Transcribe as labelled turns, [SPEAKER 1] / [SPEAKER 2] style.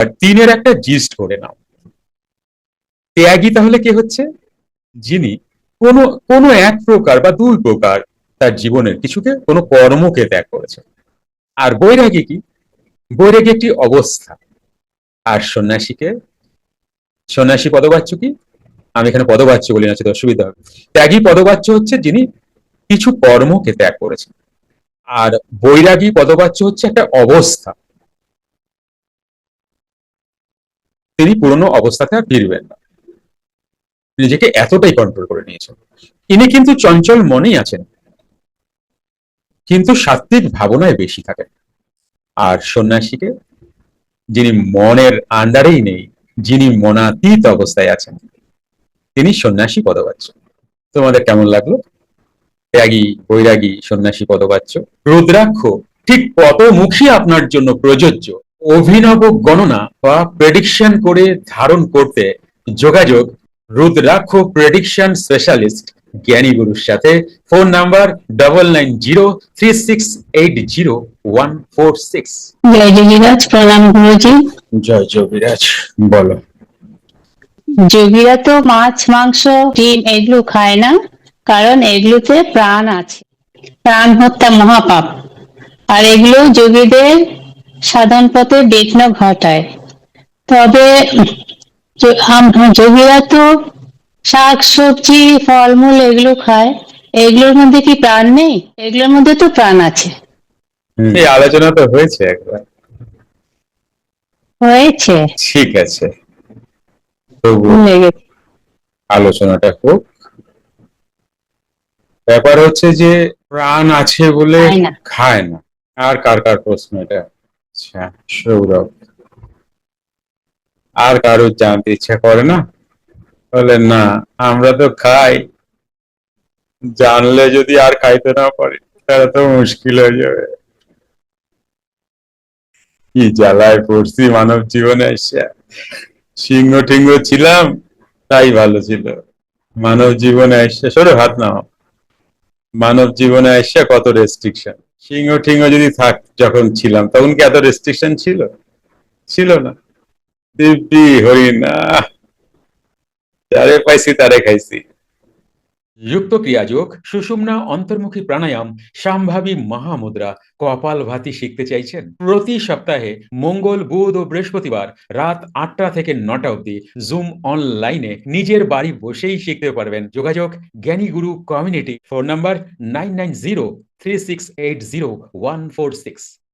[SPEAKER 1] আর তিনের একটা জিস্ট করে নাও। ত্যাগী তাহলে কে হচ্ছে? যিনি কোনো কোনো এক প্রকার বা দুই প্রকার তার জীবনের কিছুকে, কোনো কর্মকে ত্যাগ করেছে। আর বৈরাগী কি? বৈরাগী একটি অবস্থা। আর সন্ন্যাসীকে, সন্ন্যাসী পদবাচ্য কি? আমি এখানে পদবাচ্য বলি না, সেটা অসুবিধা হবে। ত্যাগী পদবাচ্য হচ্ছে যিনি কিছু কর্মকে ত্যাগ করেছেন। আর বৈরাগী পদবাচ্য হচ্ছে একটা অবস্থা, তিনি পুরনো অবস্থাতে আর ফিরবেন না, নিজেকে এতটাই কন্ট্রোল করে নিয়েছেন। ইনি কিন্তু চঞ্চল মনেই আছেন, কিন্তু সাত্ত্বিক ভাবনায় বেশি থাকেন। আর সন্ন্যাসীকে, যিনি মনের আন্ডারেই নেই, যিনি মনাতীত অবস্থায় আছেন, তিনি সন্ন্যাসী পদবাচ্য। তোমাদের কেমন লাগলো? ত্যাগী, বৈরাগী, সন্ন্যাসী পদবাচ্য। রুদ্রাক্ষ ঠিক কত মুখী আপনার জন্য প্রযোজ্য? অভিনব গণনা বা প্রেডিকশন করে ধারণ করতে যোগাযোগ রুদ্রাক্ষ প্রেডিকশন স্পেশালিস্ট জ্ঞানী গুরুর সাথে। Phone number 9903680146।
[SPEAKER 2] জয় যোগীরাজ, প্রণাম গুরুজি।
[SPEAKER 1] জয় যোগীরাজ, বলো।
[SPEAKER 2] যোগীরা তো মাছ, মাংস, ডিম এগুলো খায় না, কারণ এগুলোতে প্রাণ আছে। প্রাণ হত্যা মহাপাপ, আর এগুলো যোগীদের সাধন পথে বিঘ্ন ঘটায়। তবে যোগীরা তো শাক সবজি ফলমূল এগুলো খায়, এগুলোর মধ্যে কি প্রাণ নেই? এগুলোর মধ্যে তো প্রাণ আছে।
[SPEAKER 1] এই আলোচনা তো হয়েছে একবার।
[SPEAKER 2] হয়েছে,
[SPEAKER 1] ঠিক আছে, তবু
[SPEAKER 2] ভুলে গেছি।
[SPEAKER 1] আলোচনাটা হোক। ব্যাপার হচ্ছে যে প্রাণ আছে বলে
[SPEAKER 2] খায় না।
[SPEAKER 1] খায় না। আর কার কার প্রশ্ন এটা? আচ্ছা, সৌরভ। আর কারোর জানতে ইচ্ছা করে না? বলে না, আমরা তো খাই, জানলে যদি আর খাইতে না পারি তাহলে তো মুশকিল হয়ে যাবে। কি জ্বালায় পড়ছি মানব জীবনে এসে। সিংহ টিংহ ছিলাম তাই ভালো ছিল, মানব জীবনে এসে সরে হাত নাও। মানব জীবনে এসে কত রেস্ট্রিকশন। সিংহ টিংহ যদি থাক যখন ছিলাম তখন কি এত রেস্ট্রিকশন ছিল? ছিল না। দিব্যি হরিণ, যারে পাইছি তারে খাইছি। যুক্ত ক্রিয়াযোগ, সুষুম্না অন্তর্মুখী প্রাণায়াম, সম্ভাবী মহামুদ্রা, কপালভাতি শিখতে চাইছেন? প্রতি সপ্তাহে মঙ্গল, বুধ ও বৃহস্পতিবার রাত 8টা থেকে 9টা অবধি জুম অনলাইনে নিজের বাড়ি বসেই শিখতে পারবেন। যোগাযোগ জ্ঞানী গুরু কমিউনিটি। Phone number 9903680146।